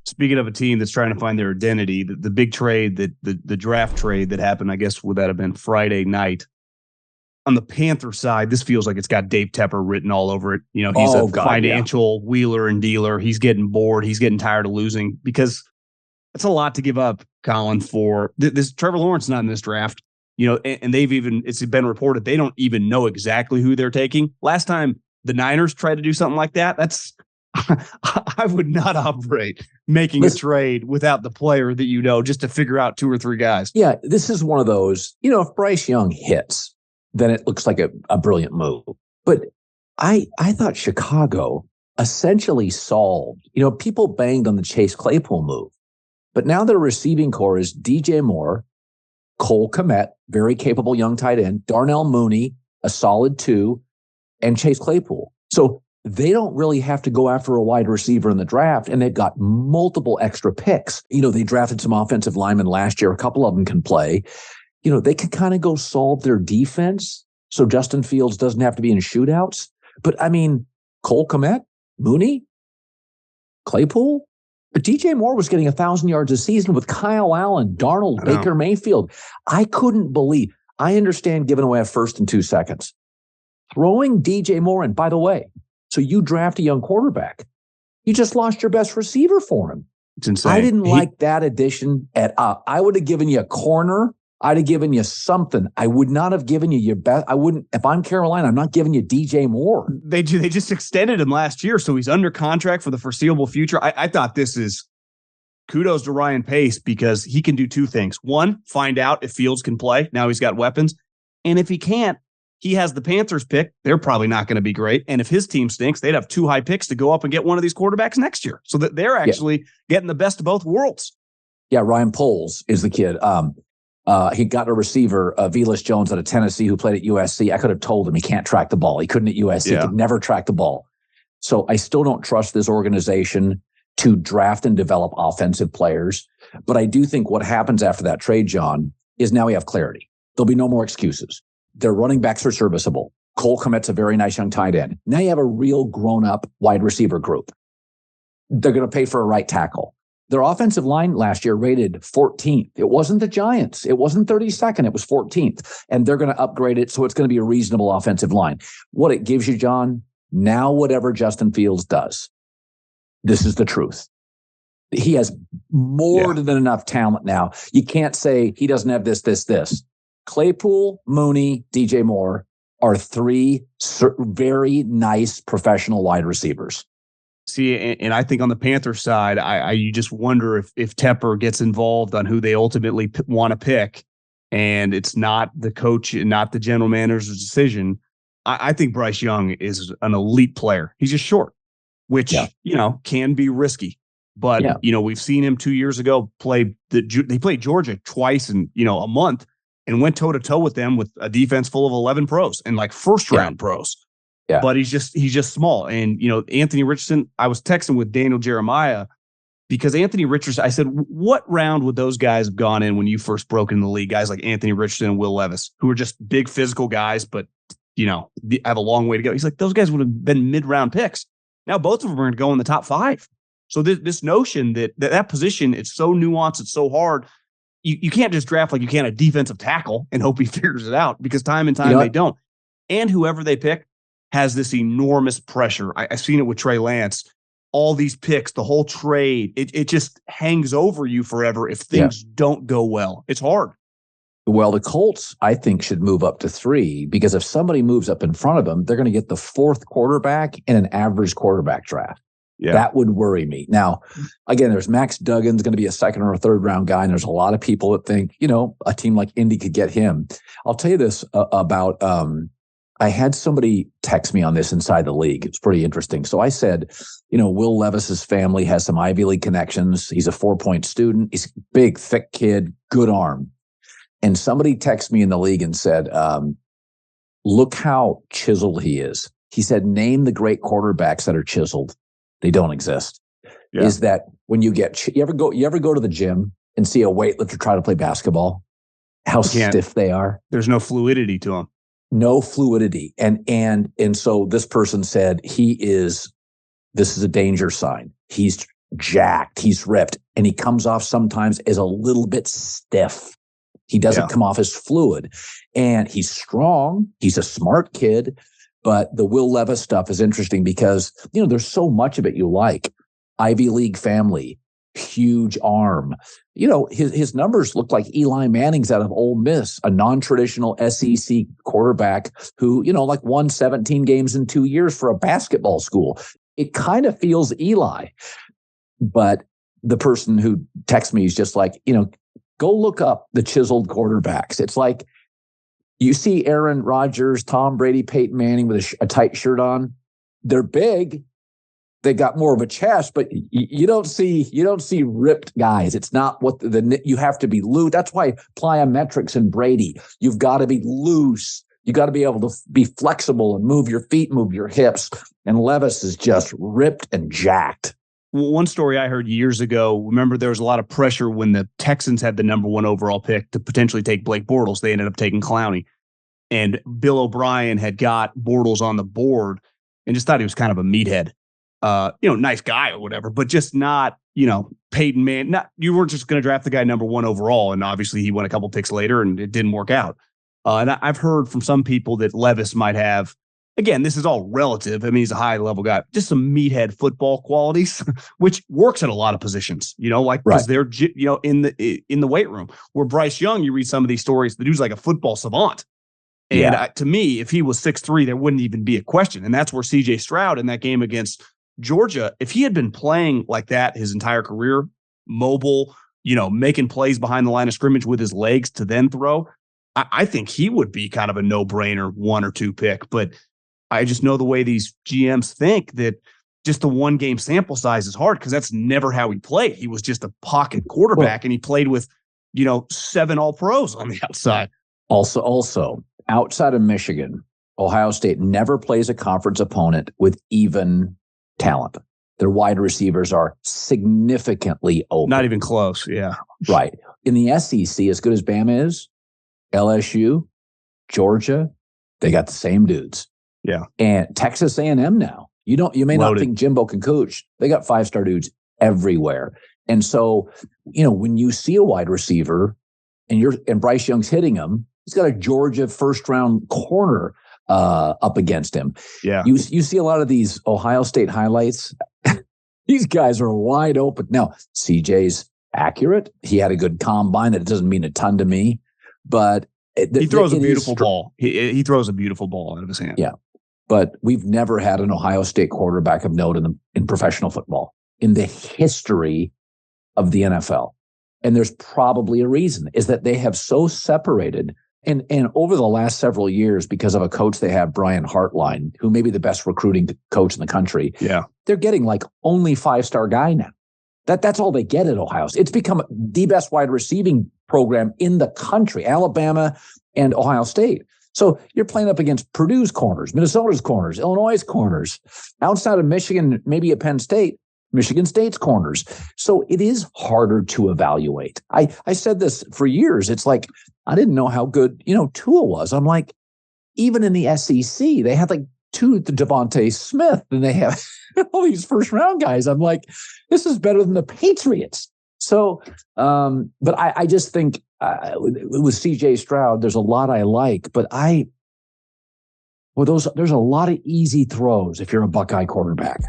Speaking of a team that's trying to find their identity, the big trade, the draft trade that happened, I guess would that have been Friday night. On the Panther side, this feels like it's got Dave Tepper written all over it. You know, he's a financial wheeler and dealer. He's getting bored. He's getting tired of losing because it's a lot to give up, Colin, for this. Trevor Lawrence not in this draft. You know, and it's been reported they don't even know exactly who they're taking. Last time the Niners tried to do something like that, I would not operate making a trade without the player that you know, just to figure out 2 or 3 guys. Yeah, this is one of those, you know, if Bryce Young hits, then it looks like a brilliant move. But I thought Chicago essentially solved, you know, people banged on the Chase Claypool move, but now their receiving core is DJ Moore, Cole Kmet, very capable young tight end, Darnell Mooney, a solid 2, and Chase Claypool. So they don't really have to go after a wide receiver in the draft, and they've got multiple extra picks. You know, they drafted some offensive linemen last year. A couple of them can play. You know, they can kind of go solve their defense so Justin Fields doesn't have to be in shootouts. But, I mean, Cole Kmet, Mooney, Claypool, but DJ Moore was getting 1,000 yards a season with Kyle Allen, Darnold, Baker Mayfield. I couldn't believe. I understand giving away a first in 2 seconds. Throwing DJ Moore, and by the way, so you draft a young quarterback. You just lost your best receiver for him. It's insane. I didn't like that addition at all. I would have given you a corner. I'd have given you something. I would not have given you your best. I wouldn't. If I'm Carolina, I'm not giving you DJ Moore. They just extended him last year, so he's under contract for the foreseeable future. I thought this is kudos to Ryan Pace because he can do 2 things. One, find out if Fields can play. Now he's got weapons. And if he can't, he has the Panthers pick. They're probably not going to be great. And if his team stinks, they'd have 2 high picks to go up and get one of these quarterbacks next year. So that they're actually getting the best of both worlds. Yeah, Ryan Poles is the kid. He got a receiver, Velas Jones out of Tennessee, who played at USC. I could have told him he can't track the ball. He couldn't at USC. He could never track the ball. So I still don't trust this organization to draft and develop offensive players. But I do think what happens after that trade, John, is now we have clarity. There'll be no more excuses. Their running backs are serviceable. Cole Kmet's a very nice young tight end. Now you have a real grown-up wide receiver group. They're going to pay for a right tackle. Their offensive line last year rated 14th. It wasn't the Giants. It wasn't 32nd. It was 14th. And they're going to upgrade it, so it's going to be a reasonable offensive line. What it gives you, John, now whatever Justin Fields does, this is the truth. He has more than enough talent now. You can't say he doesn't have this. Claypool, Mooney, DJ Moore are 3 very nice professional wide receivers. See, and I think on the Panthers side, you just wonder if Tepper gets involved on who they ultimately want to pick, and it's not the coach and not the general manager's decision. I think Bryce Young is an elite player. He's just short, which, you know, can be risky. But, you know, we've seen him 2 years ago they played Georgia twice in, you know, a month and went toe-to-toe with them with a defense full of 11 pros and like first-round pros. Yeah. But he's just small. And, you know, Anthony Richardson, I was texting with Daniel Jeremiah because Anthony Richardson, I said, what round would those guys have gone in when you first broke into the league? Guys like Anthony Richardson and Will Levis, who are just big physical guys, but, you know, have a long way to go. He's like, those guys would have been mid-round picks. Now both of them are going to go in the top 5. So this notion that position, it's so nuanced, it's so hard. You can't just draft like you can a defensive tackle and hope he figures it out because time and time they don't. And whoever they pick has this enormous pressure. I've seen it with Trey Lance. All these picks, the whole trade, it just hangs over you forever if things don't go well. It's hard. Well, the Colts, I think, should move up to 3 because if somebody moves up in front of them, they're going to get the 4th quarterback in an average quarterback draft. Yeah. That would worry me. Now, again, there's Max Duggan's going to be a 2nd or a 3rd round guy, and there's a lot of people that think, you know, a team like Indy could get him. I'll tell you this about I had somebody text me on this inside the league. It's pretty interesting. So I said, you know, Will Levis's family has some Ivy League connections. He's a 4-point student. He's a big, thick kid, good arm. And somebody texted me in the league and said, look how chiseled he is. He said, name the great quarterbacks that are chiseled. They don't exist. Yeah. Is that when you ever go to the gym and see a weightlifter try to play basketball, how stiff they are? There's no fluidity to them. No fluidity. And so this person said this is a danger sign. He's jacked, he's ripped, and he comes off sometimes as a little bit stiff. He doesn't come off as fluid, and he's strong. He's a smart kid, but the Will Levis stuff is interesting because, there's so much of it you like. Ivy League family, huge arm. His numbers look like Eli Manning's out of Ole Miss, a non-traditional SEC quarterback who, won 17 games in 2 years for a basketball school. It kind of feels Eli. But the person who texts me is just like, go look up the chiseled quarterbacks. It's like you see Aaron Rodgers, Tom Brady, Peyton Manning with a tight shirt on. They're big. They got more of a chest, but you don't see ripped guys. It's not what you have to be loose. That's why plyometrics and Brady, you've got to be loose. You got to be able to be flexible and move your feet, move your hips. And Levis is just ripped and jacked. One story I heard years ago, remember there was a lot of pressure when the Texans had the number 1 overall pick to potentially take Blake Bortles. They ended up taking Clowney. And Bill O'Brien had got Bortles on the board and just thought he was kind of a meathead. Nice guy or whatever, but just not, Peyton Manning. You weren't just going to draft the guy number 1 overall. And obviously he went a couple picks later and it didn't work out. And I've heard from some people that Levis might have, again, this is all relative. I mean, he's a high level guy, just some meathead football qualities, which works at a lot of positions, because they're, in the weight room. Where Bryce Young, you read some of these stories, the dude's like a football savant. And to me, if he was 6'3", there wouldn't even be a question. And that's where CJ Stroud in that game against Georgia, if he had been playing like that his entire career, mobile, making plays behind the line of scrimmage with his legs to then throw, I think he would be kind of a no-brainer 1 or 2 pick. But I just know the way these GMs think that just the 1 game sample size is hard because that's never how he played. He was just a pocket quarterback and he played with, 7 all-pros on the outside. Also, outside of Michigan, Ohio State never plays a conference opponent with even talent. Their wide receivers are significantly open. Not even close, yeah. Right. In the SEC, as good as Bama is, LSU, Georgia, they got the same dudes. Yeah. And Texas A&M now. You may not think Jimbo can coach. They got 5-star dudes everywhere. And so, when you see a wide receiver and Bryce Young's hitting him, he's got a Georgia first-round corner up against him. Yeah. You see a lot of these Ohio State highlights. These guys are wide open. Now, CJ's accurate. He had a good combine. That doesn't mean a ton to me, but he throws a beautiful ball. He throws a beautiful ball out of his hand. Yeah. But we've never had an Ohio State quarterback of note in professional football in the history of the NFL. And there's probably a reason, is that they have so separated. And over the last several years, because of a coach they have, Brian Hartline, who may be the best recruiting coach in the country, they're getting like only 5-star guy now. That's all they get at Ohio State. It's become the best wide receiving program in the country, Alabama and Ohio State. So you're playing up against Purdue's corners, Minnesota's corners, Illinois' corners, outside of Michigan, maybe at Penn State, Michigan State's corners. So it is harder to evaluate. I said this for years. It's like, I didn't know how good, Tua was. I'm like, even in the SEC, they had like 2 to Devontae Smith, and they have all these first-round guys. I'm like, this is better than the Patriots. So, but I just think with CJ Stroud, there's a lot I like, but there's a lot of easy throws if you're a Buckeye quarterback.